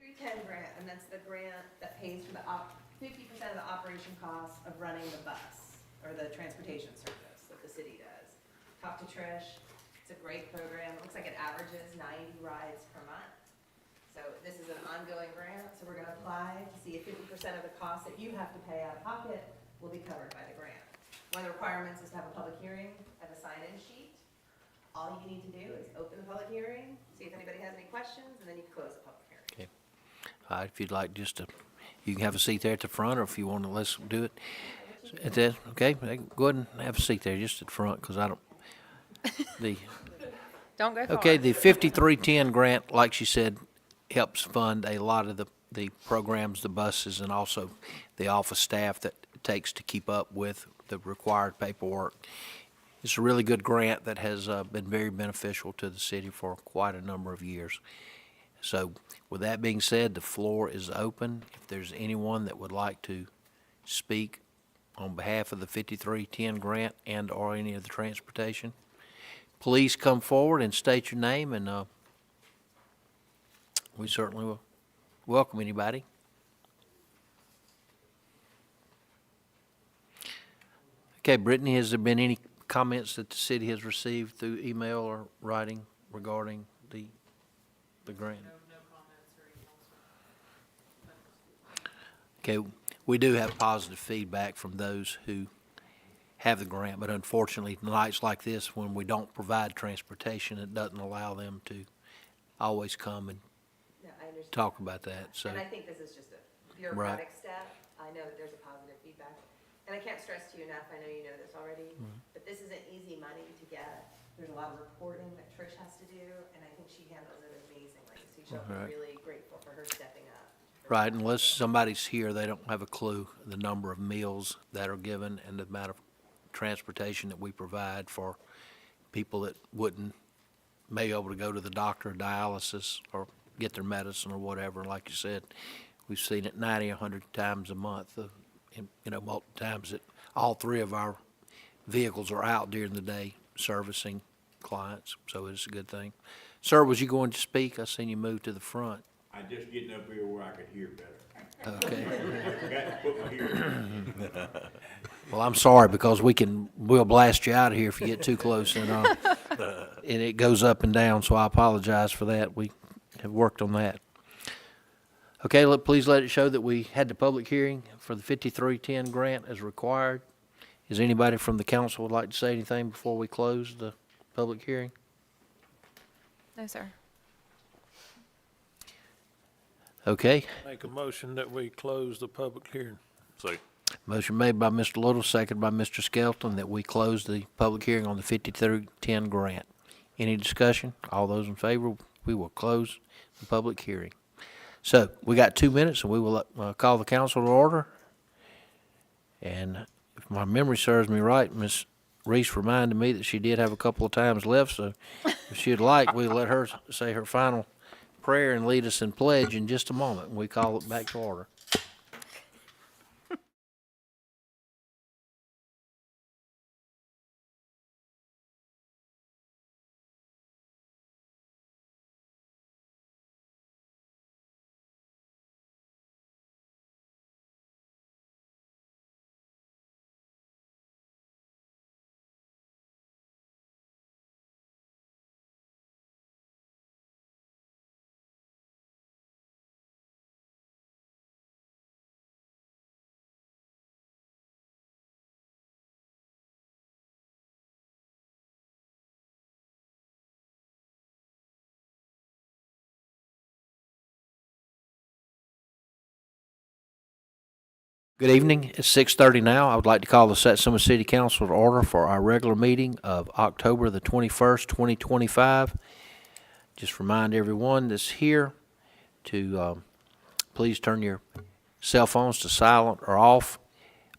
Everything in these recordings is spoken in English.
310 grant, and that's the grant that pays for the 50% of the operation costs of running the bus or the transportation service that the city does. Talk to Trish. It's a great program. It looks like it averages 90 rides per month. So this is an ongoing grant, so we're going to apply to see if 50% of the costs that you have to pay out of pocket will be covered by the grant. One of the requirements is to have a public hearing and a sign-in sheet. All you need to do is open the public hearing, see if anybody has any questions, and then you can close the public hearing. Okay. If you'd like just to, you can have a seat there at the front, or if you want to, let's do it. At that, okay, go ahead and have a seat there just at the front, because I don't, Don't go far. okay, the 5310 grant, like she said, helps fund a lot of the programs, the buses, and also the office staff that it takes to keep up with the required paperwork. It's a really good grant that has been very beneficial to the city for quite a number of years. So with that being said, the floor is open. If there's anyone that would like to speak on behalf of the 5310 grant and or any of the transportation, please come forward and state your name, and we certainly will welcome anybody. Okay, Brittany, has there been any comments that the city has received through email or writing regarding the grant? No comments or emails. Okay, we do have positive feedback from those who have the grant, but unfortunately, nights like this, when we don't provide transportation, it doesn't allow them to always come and Yeah, I understand. talk about that, so. And I think this is just a bureaucratic step. I know that there's a positive feedback. And I can't stress to you enough, I know you know this already, but this isn't easy money to get. There's a lot of reporting that Trish has to do, and I think she handles it amazingly. So you should Right. be really grateful for her stepping up. Right, unless somebody's here, they don't have a clue the number of meals that are given and the amount of transportation that we provide for people that may be able to go to the doctor, dialysis, or get their medicine or whatever. Like you said, we've seen it 90, 100 times a month, and, multiple times that all three of our vehicles are out during the day servicing clients, so it's a good thing. Sir, was you going to speak? I seen you move to the front. I'm just getting up here where I could hear better. Okay. I forgot to put my hearing. Well, I'm sorry, because we'll blast you out of here if you get too close, and it goes up and down, so I apologize for that. We have worked on that. Okay, please let it show that we had the public hearing for the 5310 grant as required. Is anybody from the council would like to say anything before we close the public hearing? No, sir. Okay, Make a motion that we close the public hearing. motion made by Mr. Little, seconded by Mr. Skelton, that we close the public hearing on the 5310 grant. Any discussion? All those in favor, we will close the public hearing. So, we got 2 minutes, and we will call the council to order. And if my memory serves me right, Ms. Reese reminded me that she did have a couple of times left, so if she'd like, we'll let her say her final prayer and lead us in pledge in just a moment, and we call it back to order. Good evening. It's 6:30 now. I would like to call the Satsuma City Council to order for our regular meeting of October the 21st, 2025. Just remind everyone that's here to please turn your cell phones to silent or off.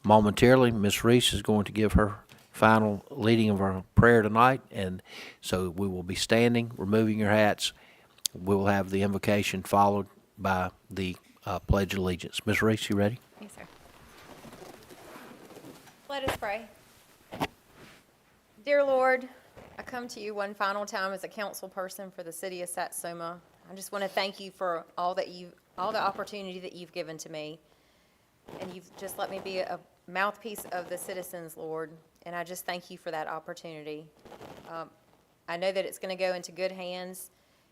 Momentarily, Ms. Reese is going to give her final leading of our prayer tonight, and so we will be standing, removing your hats. We will have the invocation followed by the Pledge of Allegiance. Ms. Reese, you ready? Yes, sir. Let us pray. Dear Lord, I come to you one final time as a council person for the city of Satsuma. I just want to thank you for all that you all the opportunity that you've given to me. And you've just let me be a mouthpiece of the citizens, Lord, and I just thank you for that opportunity. I know that it's going to go into good hands,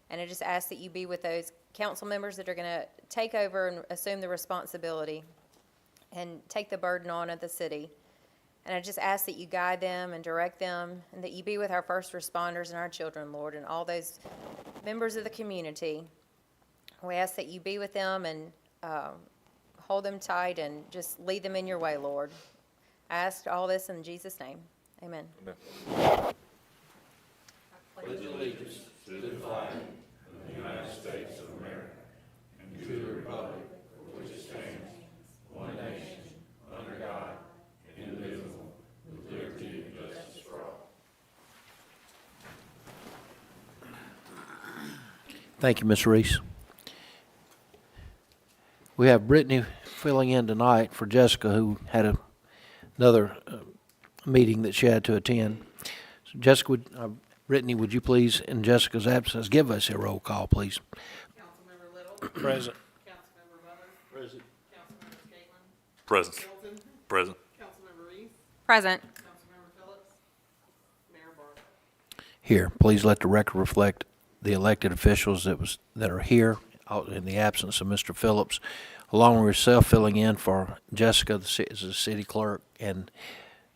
and I just ask that you be with those council members that are going to take over and assume the responsibility and take the burden on of the city. And I just ask that you guide them and direct them, and that you be with our first responders and our children, Lord, and all those members of the community. We ask that you be with them and hold them tight and just lead them in your way, Lord. I ask all this in Jesus' name. Amen. Thank you, Ms. Reese. We have Brittany filling in tonight for Jessica, who had another meeting that she had to attend. So Jessica, Brittany, would you please, in Jessica's absence, give us a roll call, please? Councilmember Little? Present. Councilmember Butler? Present. Councilmember Caitlin? Present. Hilton? Present. Councilmember Reese? Present. Councilmember Phillips? Mayor Barber? Here, please let the record reflect the elected officials that are here in the absence of Mr. Phillips, along with yourself filling in for Jessica as the city clerk, and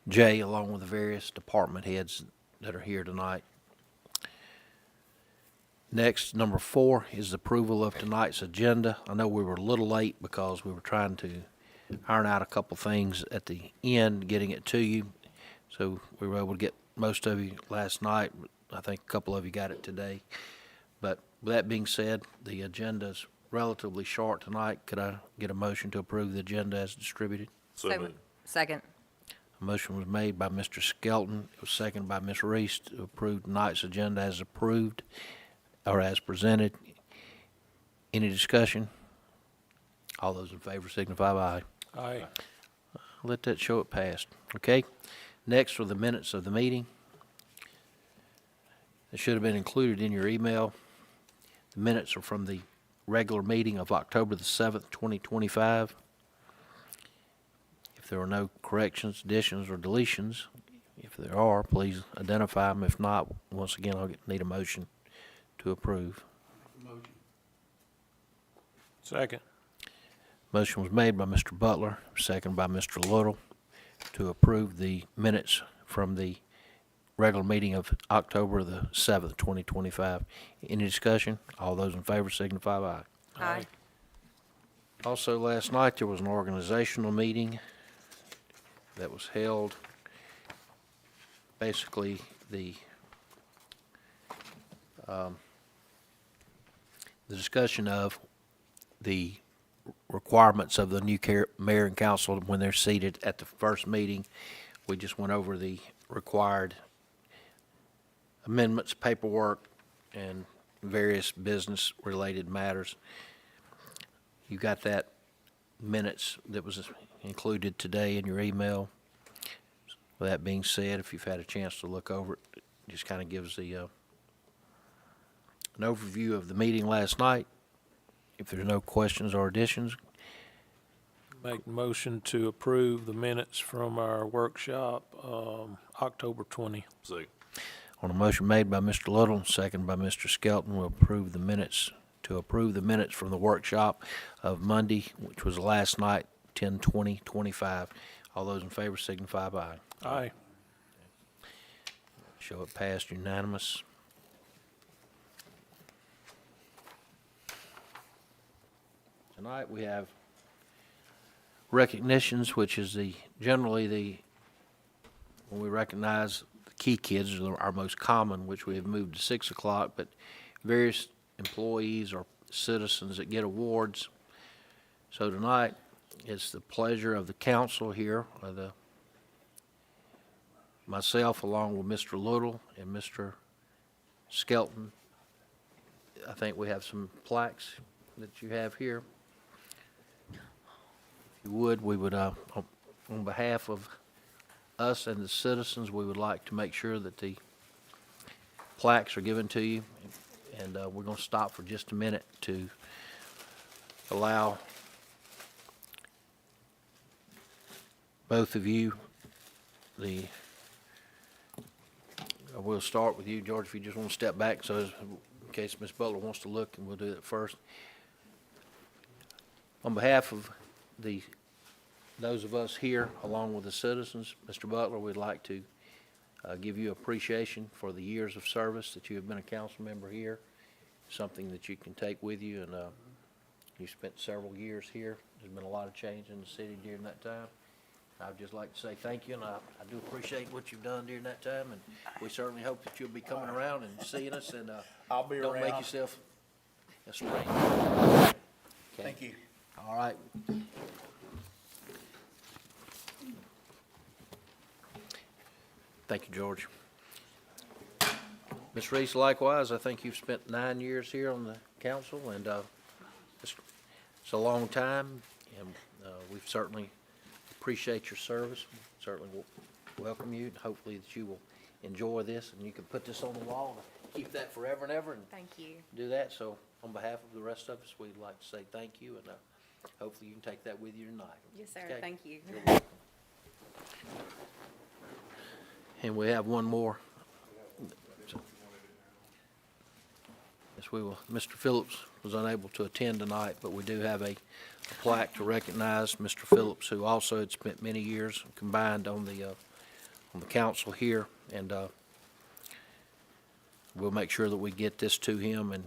Jay, along with the various department heads that are here tonight. Next, number 4 is the approval of tonight's agenda. I know we were a little late because we were trying to iron out a couple things at the end, getting it to you. So we were able to get most of you last night. I think a couple of you got it today. But with that being said, the agenda is relatively short tonight. Could I get a motion to approve the agenda as distributed? So moved. Second. A motion was made by Mr. Skelton. It was seconded by Ms. Reese to approve tonight's agenda as approved or as presented. Any discussion? All those in favor signify by aye. Aye. Let that show it passed. Okay? Next are the minutes of the meeting. They should have been included in your email. The minutes are from the regular meeting of October the 7th, 2025. If there are no corrections, additions, or deletions, if there are, please identify them. If not, once again, I'll need a motion to approve. Second. Motion was made by Mr. Butler, seconded by Mr. Little, to approve the minutes from the regular meeting of October the 7th, 2025. Any discussion? All those in favor signify by aye. Aye. Also, last night, there was an organizational meeting that was held. Basically, the discussion of the requirements of the new mayor and council when they're seated at the first meeting. We just went over the required amendments, paperwork, and various business-related matters. You got that minutes that was included today in your email. With that being said, if you've had a chance to look over it, it just kind of gives the an overview of the meeting last night. If there's no questions or additions, Make the motion to approve the minutes from our workshop, October 20. Second. on a motion made by Mr. Little, seconded by Mr. Skelton, we'll approve the minutes, to approve the minutes from the workshop of Monday, which was last night, 10/20/25. All those in favor signify by aye. Aye. Show it passed unanimous. Tonight we have recognitions, which is generally when we recognize the key kids are our most common, which we have moved to 6 o'clock, but various employees or citizens that get awards. So tonight, it's the pleasure of the council here, myself along with Mr. Little and Mr. Skelton. I think we have some plaques that you have here. If you would, we would, on behalf of us and the citizens, we would like to make sure that the plaques are given to you. And we're going to stop for just a minute to allow both of you we'll start with you, George, if you just want to step back, so in case Ms. Butler wants to look, and we'll do that first. On behalf of those of us here, along with the citizens, Mr. Butler, we'd like to give you appreciation for the years of service that you have been a council member here, something that you can take with you, and you spent several years here. There's been a lot of change in the city during that time. I'd just like to say thank you, and I do appreciate what you've done during that time, and we certainly hope that you'll be coming around and seeing us, and I'll be don't make around. yourself a stranger. Okay. Thank you. All right. Thank you, George. Ms. Reese, likewise, I think you've spent 9 years here on the council, and it's a long time, and we certainly appreciate your service. Certainly will welcome you, and hopefully that you will enjoy this, and you can put this on the wall and keep that forever and ever, and Thank you. do that. So on behalf of the rest of us, we'd like to say thank you, and hopefully you can take that with you tonight. Yes, sir. Okay. Thank you. You're welcome. And we have one more. Yes, we will. Mr. Phillips was unable to attend tonight, but we do have a plaque to recognize Mr. Phillips, who also had spent many years combined on the council here, and we'll make sure that we get this to him, and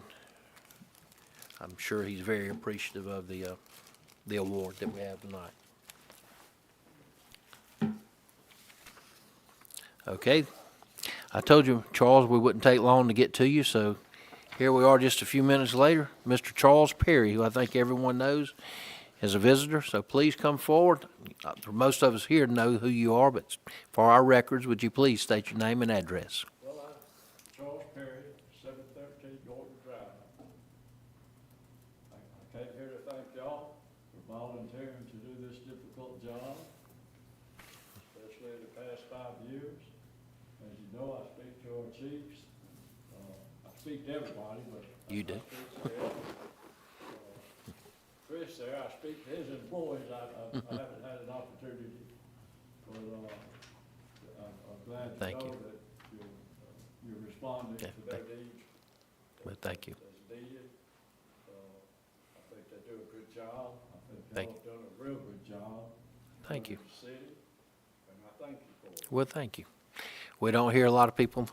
I'm sure he's very appreciative of the award that we have tonight. Okay, I told you, Charles, we wouldn't take long to get to you, so here we are just a few minutes later. Mr. Charles Perry, who I think everyone knows is a visitor, so please come forward. For most of us here know who you are, but for our records, would you please state your name and address? Well, I'm Charles Perry, 713 Gordon Drive. I came here to thank y'all for volunteering to do this difficult job, especially the past 5 years. As you know, I speak to our chiefs. I speak to everybody, but You do. I speak to Ed. Chris there, I speak to his employees. I haven't had an opportunity, but I'm glad to Thank know you. that you're responding Yeah, to their needs. Well, thank you. As needed. I think they do a good job. I think Thank y'all have done a real good job. Thank you. for the city, and I thank you for it. Well, thank you. We don't hear a lot of people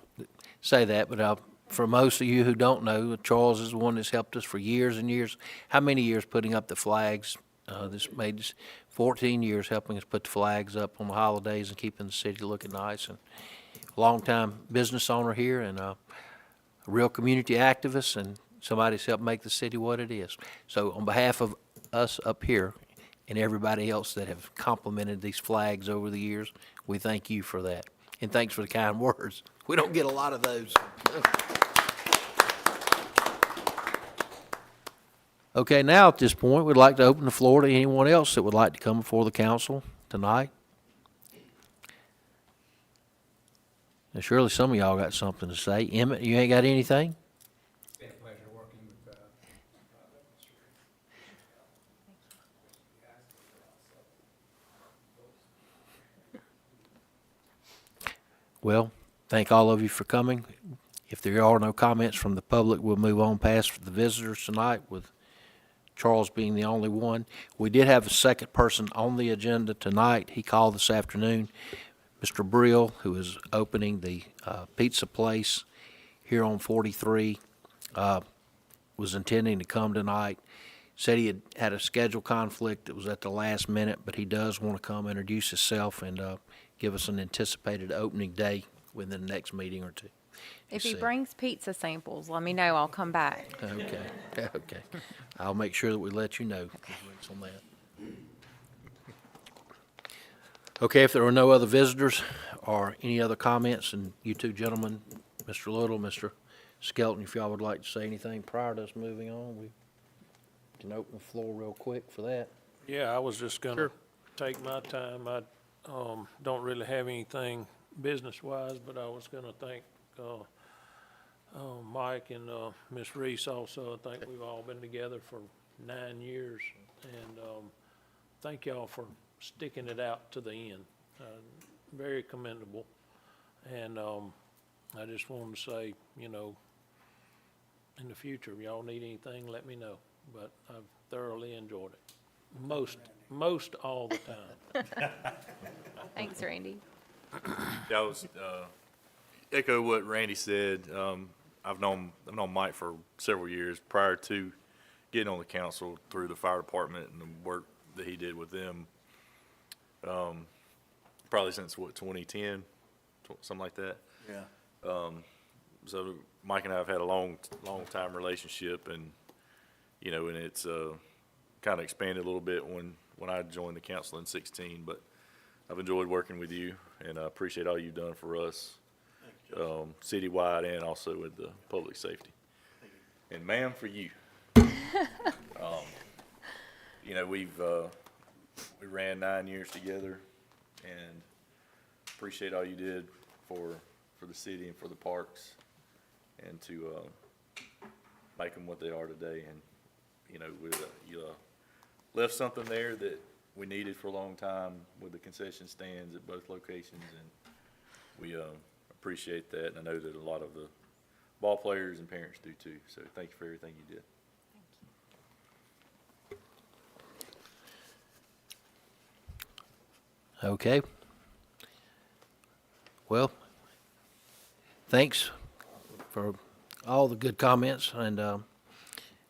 say that, but for most of you who don't know, Charles is the one that's helped us for years and years. How many years putting up the flags? This made us 14 years helping us put the flags up on the holidays and keeping the city looking nice. And a long-time business owner here, and a real community activist, and somebody that's helped make the city what it is. So on behalf of us up here and everybody else that have complimented these flags over the years, we thank you for that. And thanks for the kind words. We don't get a lot of those. Okay, now at this point, we'd like to open the floor to anyone else that would like to come before the council tonight. And surely some of y'all got something to say. Emmett, you ain't got anything? It's been a pleasure working with Well, thank all of you for coming. If there are no comments from the public, we'll move on past the visitors tonight, with Charles being the only one. We did have a second person on the agenda tonight. He called this afternoon. Mr. Brill, who is opening the pizza place here on 43, was intending to come tonight. Said he had a schedule conflict that was at the last minute, but he does want to come introduce himself and give us an anticipated opening day within the next meeting or two. If he said. brings pizza samples, let me know. I'll come back. Okay, okay. I'll make sure that we let you know on that. Okay, if there are no other visitors or any other comments, and you two gentlemen, Mr. Little, Mr. Skelton, if y'all would like to say anything prior to us moving on, we can open the floor real quick for that. Yeah, I was just gonna take my time. I don't really have anything business-wise, but I was gonna thank Mike and Ms. Reese also. I think we've all been together for 9 years. And thank y'all for sticking it out to the end. Very commendable. And I just wanted to say, in the future, if y'all need anything, let me know. But I've thoroughly enjoyed it. Most all the time. Thanks, Randy. Yeah, I was, echo what Randy said. I've known Mike for several years prior to getting on the council through the fire department and the work that he did with them. Probably since 2010, something like that. Yeah. So Mike and I have had a long time relationship, and and it's kind of expanded a little bit when I joined the council in 2016. But I've enjoyed working with you, and I appreciate all you've done for us, citywide and also with the public safety. And ma'am, for you, we ran 9 years together, and appreciate all you did for the city and for the parks, and to make them what they are today. And you left something there that we needed for a long time with the concession stands at both locations, and we appreciate that. And I know that a lot of the ball players and parents do too. So thank you for everything you did. Okay. Well, thanks for all the good comments, and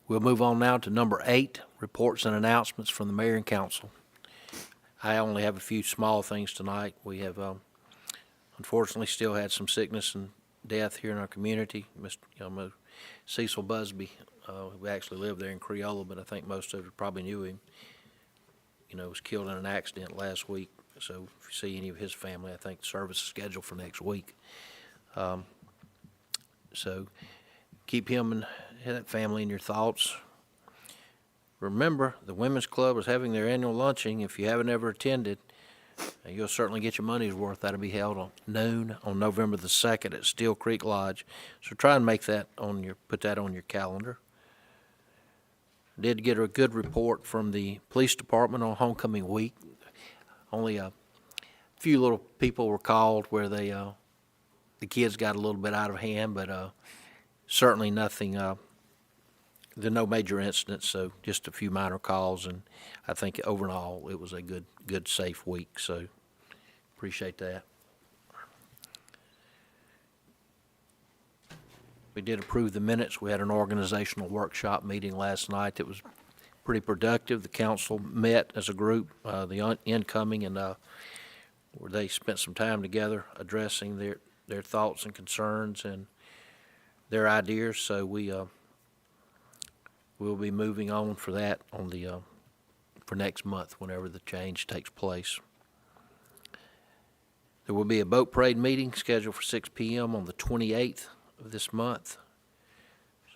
we'll move on now to number 8, reports and announcements from the mayor and council. I only have a few small things tonight. We have unfortunately still had some sickness and death here in our community. Mr. Cecil Busby, who actually lived there in Creola, but I think most of you probably knew him, was killed in an accident last week. So if you see any of his family, I think the service is scheduled for next week. So keep him and that family in your thoughts. Remember, the Women's Club is having their annual luncheon. If you haven't ever attended, you'll certainly get your money's worth. That'll be held on noon on November the 2nd at Steel Creek Lodge. So try and make that put that on your calendar. Did get a good report from the police department on homecoming week. Only a few little people were called where the kids got a little bit out of hand, but certainly nothing. There are no major incidents, so just a few minor calls, and I think overall it was a good, safe week. So appreciate that. We did approve the minutes. We had an organizational workshop meeting last night that was pretty productive. The council met as a group, the incoming, and where they spent some time together addressing their thoughts and concerns and their ideas. So we'll be moving on for that for next month, whenever the change takes place. There will be a boat parade meeting scheduled for 6 p.m. on the 28th of this month.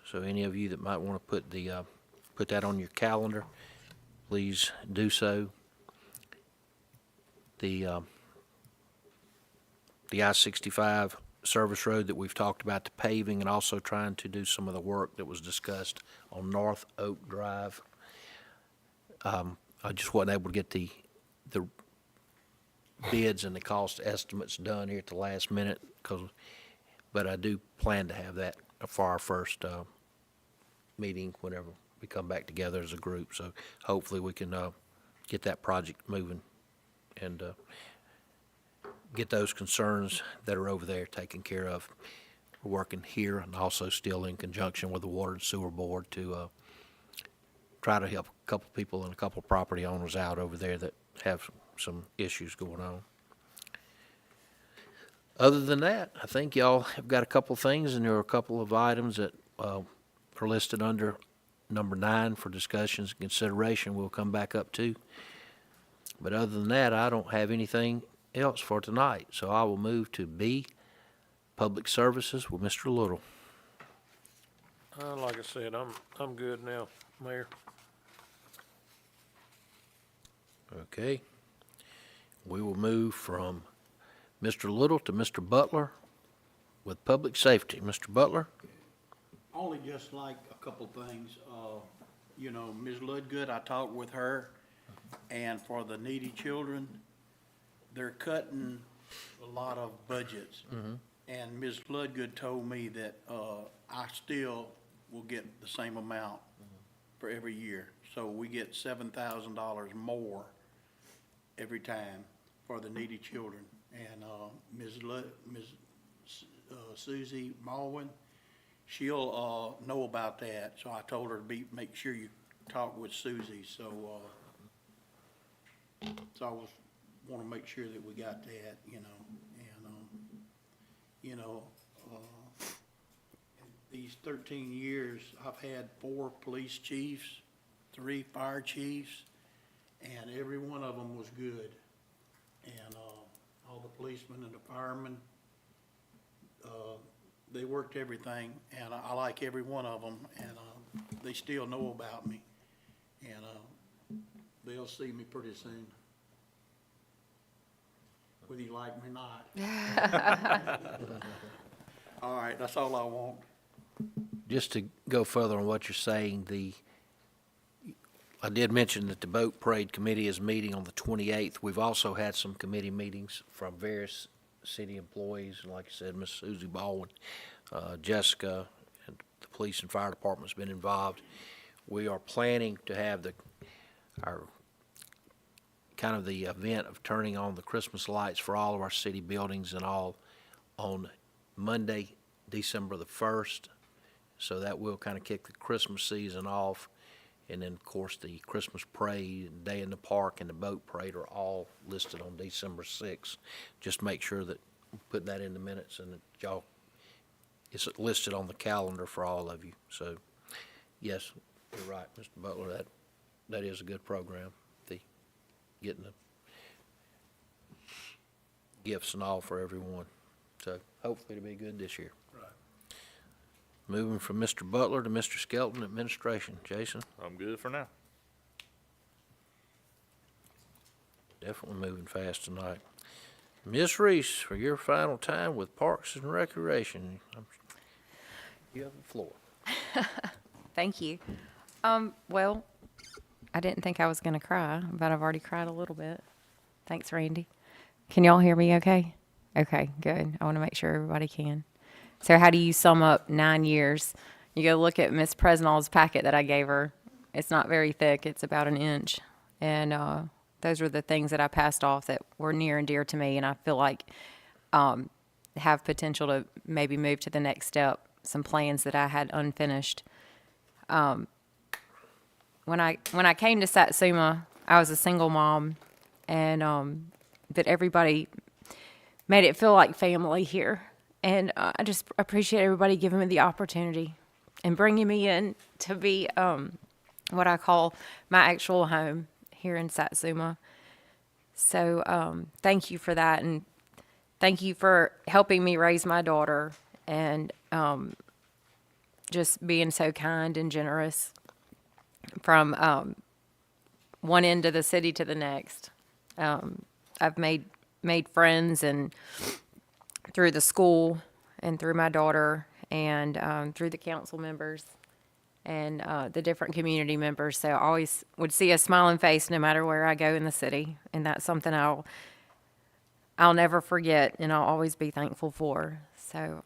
So any of you that might want to put that on your calendar, please do so. The I-65 service road that we've talked about, the paving, and also trying to do some of the work that was discussed on North Oak Drive. I just wasn't able to get the bids and the cost estimates done here at the last minute, but I do plan to have that for our first meeting whenever we come back together as a group. So hopefully we can get that project moving and get those concerns that are over there taken care of. We're working here and also still in conjunction with the Water and Sewer Board to try to help a couple people and a couple property owners out over there that have some issues going on. Other than that, I think y'all have got a couple things, and there are a couple of items that are listed under number 9 for discussions and consideration. We'll come back up to. But other than that, I don't have anything else for tonight. So I will move to B, Public Services, with Mr. Little. Like I said, I'm good now, Mayor. Okay. We will move from Mr. Little to Mr. Butler with Public Safety. Mr. Butler? Only just like a couple things. you know, Ms. Ludgood, I talked with her, and for the needy children, they're cutting a lot of budgets. And Ms. Ludgood told me that, I still will get the same amount for every year. So we get $7,000 more every time for the needy children. And, Susie Malwin, she'll, know about that. So I told her to make sure you talk with Susie. So I want to make sure that we got that, you know, and, you know, these 13 years, I've had 4 police chiefs, 3 fire chiefs, and every one of them was good. And, all the policemen and the firemen, they worked everything, and I like every one of them, and, they still know about me. And, they'll see me pretty soon. Whether you like me or not. All right, that's all I want. Just to go further on what you're saying, I did mention that the boat parade committee is meeting on the 28th. We've also had some committee meetings from various city employees, and like I said, Miss Susie Baldwin, Jessica, and the police and fire department's been involved. We are planning to have the event of turning on the Christmas lights for all of our city buildings and all on Monday, December the 1st. So that will kind of kick the Christmas season off. And then, of course, the Christmas parade, and Day in the Park, and the boat parade are all listed on December 6th. Just make sure that we put that in the minutes and that y'all, it's listed on the calendar for all of you. So, yes, you're right, Mr. Butler, that is a good program, getting the gifts and all for everyone. So hopefully it'll be good this year. Right. Moving from Mr. Butler to Mr. Skelton, Administration. Jason? I'm good for now. Definitely moving fast tonight. Ms. Reese, for your final time with Parks and Recreation, you have the floor. Thank you. Well, I didn't think I was going to cry, but I've already cried a little bit. Thanks, Randy. Can y'all hear me okay? Okay, good. I want to make sure everybody can. So how do you sum up 9 years? You go look at Miss Presnall's packet that I gave her. It's not very thick. It's about an inch. And those were the things that I passed off that were near and dear to me, and I feel like have potential to maybe move to the next step, some plans that I had unfinished. When I came to Satsuma, I was a single mom, and but everybody made it feel like family here. And I just appreciate everybody giving me the opportunity and bringing me in to be what I call my actual home here in Satsuma. So thank you for that, and thank you for helping me raise my daughter, and just being so kind and generous from one end of the city to the next. I've made friends and through the school and through my daughter and through the council members and the different community members. So I always would see a smiling face no matter where I go in the city, and that's something I'll never forget, and I'll always be thankful for. So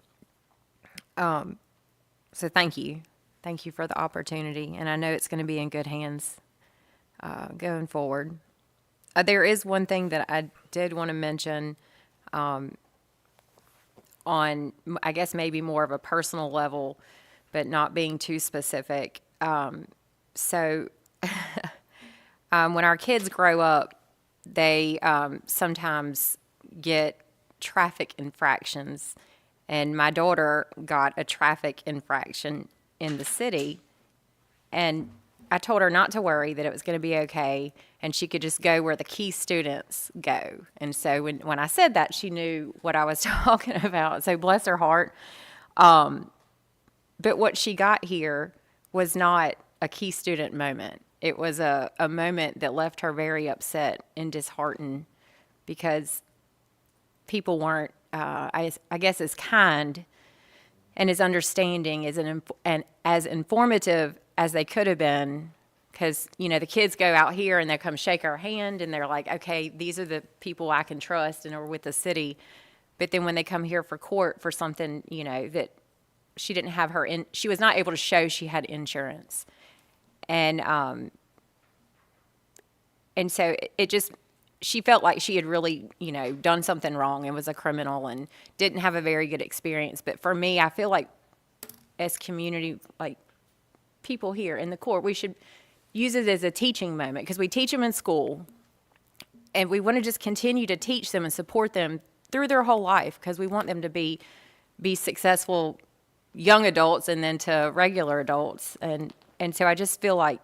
so thank you. Thank you for the opportunity, and I know it's going to be in good hands going forward. There is one thing that I did want to mention on, I guess, maybe more of a personal level, but not being too specific. So when our kids grow up, they sometimes get traffic infractions, and my daughter got a traffic infraction in the city, and I told her not to worry, that it was going to be okay, and she could just go where the key students go. And so when I said that, she knew what I was talking about. So bless her heart. But what she got here was not a key student moment. It was a moment that left her very upset and disheartened because people weren't, I guess, as kind and as understanding and as informative as they could have been Because, you know, the kids go out here and they come shake our hand and they're like, okay, these are the people I can trust and are with the city. But then when they come here for court for something, you know, that she didn't have she was not able to show she had insurance. And so it just, she felt like she had really, you know, done something wrong and was a criminal and didn't have a very good experience. But for me, I feel like as community, like people here in the court, we should use it as a teaching moment because we teach them in school and we want to just continue to teach them and support them through their whole life because we want them to be successful young adults and then to regular adults. And so I just feel like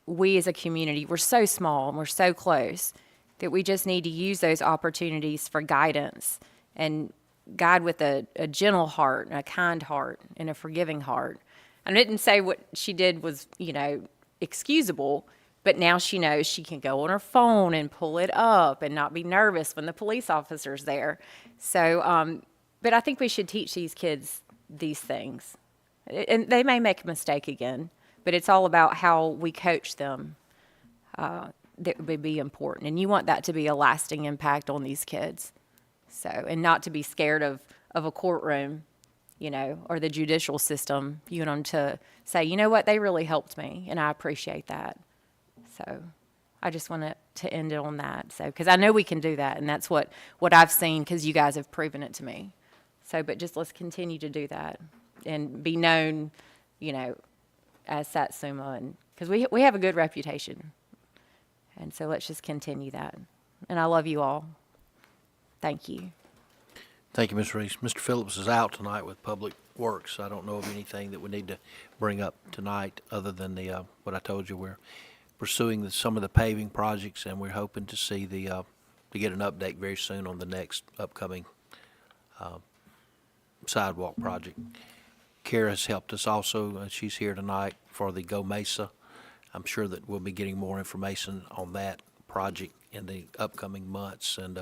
we as a community, we're so small and we're so close that we just need to use those opportunities for guidance and guide with a gentle heart and a kind heart and a forgiving heart. I didn't say what she did was, you know, excusable, but now she knows she can go on her phone and pull it up and not be nervous when the police officer's there. So, but I think we should teach these kids these things. And they may make a mistake again, but it's all about how we coach them. That would be important. And you want that to be a lasting impact on these kids. So, and not to be scared of a courtroom, you know, or the judicial system. You want them to say, you know what, they really helped me, and I appreciate that. So I just want to end it on that. So, because I know we can do that, and that's what I've seen, because you guys have proven it to me. So, but just let's continue to do that and be known, you know, as Satsuma, and because we have a good reputation. And so let's just continue that. And I love you all. Thank you. Thank you, Ms. Reese. Mr. Phillips is out tonight with Public Works. I don't know of anything that we need to bring up tonight other than the what I told you. We're pursuing some of the paving projects, and we're hoping to see to get an update very soon on the next upcoming sidewalk project. Kara's helped us also. She's here tonight for the Go Mesa. I'm sure that we'll be getting more information on that project in the upcoming months, and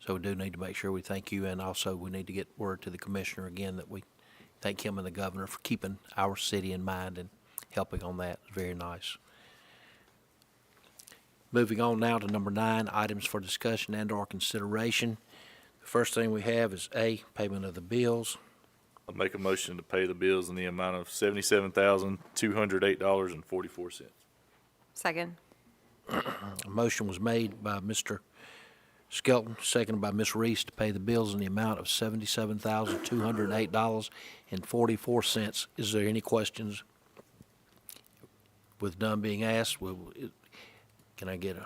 so we do need to make sure we thank you, and also we need to get word to the commissioner again that we thank him and the governor for keeping our city in mind and helping on that. It's very nice. Moving on now to number 9, items for discussion and/or consideration. The first thing we have is A, payment of the bills. I'll make a motion to pay the bills in the amount of $77,208.44. Second. A motion was made by Mr. Skelton, seconded by Ms. Reese, to pay the bills in the amount of $77,208.44. Is there any questions? With none being asked, can I get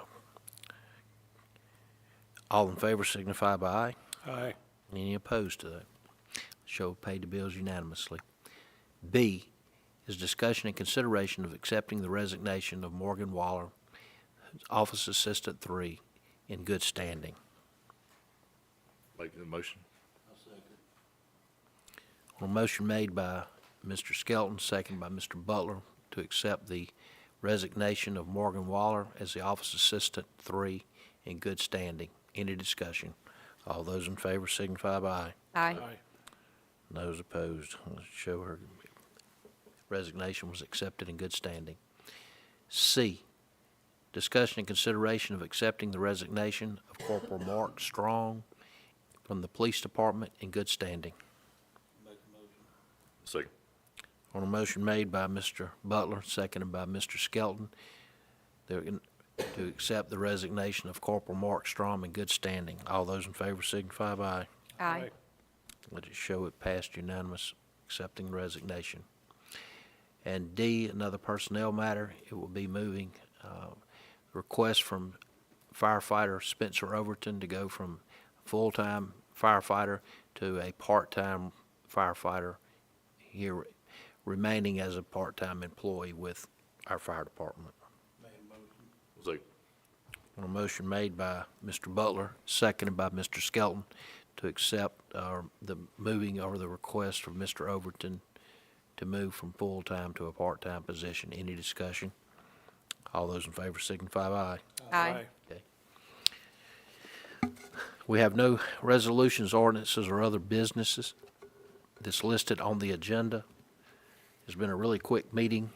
all in favor signify by aye. Aye. Any opposed to that? Show paid the bills unanimously. B is discussion and consideration of accepting the resignation of Morgan Waller, Office Assistant 3, in good standing. Make the motion. On a motion made by Mr. Skelton, seconded by Mr. Butler, to accept the resignation of Morgan Waller as the Office Assistant 3 in good standing. Any discussion? All those in favor signify by aye. Aye. Those opposed, let's show her resignation was accepted in good standing. C, discussion and consideration of accepting the resignation of Corporal Mark Strong from the Police Department in good standing. Second. On a motion made by Mr. Butler, seconded by Mr. Skelton, to accept the resignation of Corporal Mark Strong in good standing. All those in favor signify by aye. Aye. Let it show it passed unanimous, accepting resignation. And D, another personnel matter, it will be moving, request from firefighter Spencer Overton to go from full-time firefighter to a part-time firefighter here, remaining as a part-time employee with our fire department. Second. On a motion made by Mr. Butler, seconded by Mr. Skelton, to accept the moving or the request from Mr. Overton to move from full-time to a part-time position. Any discussion? All those in favor signify by aye. Aye. Okay. We have no resolutions, ordinances, or other businesses that's listed on the agenda. It's been a really quick meeting.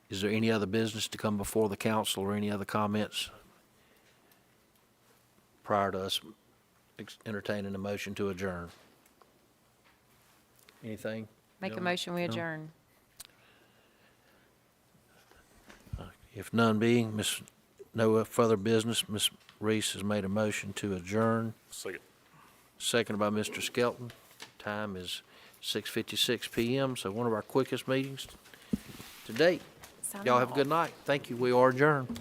Is there any other business to come before the council or any other comments prior to us entertaining a motion to adjourn? Anything? Make a gentlemen? motion, we No? adjourn. If none being, no further business, Ms. Reese has made a motion to adjourn, Second. seconded by Mr. Skelton. Time is 6:56 PM, so one of our quickest meetings to date. Sign Y'all have a off. good night. Thank you. We are adjourned.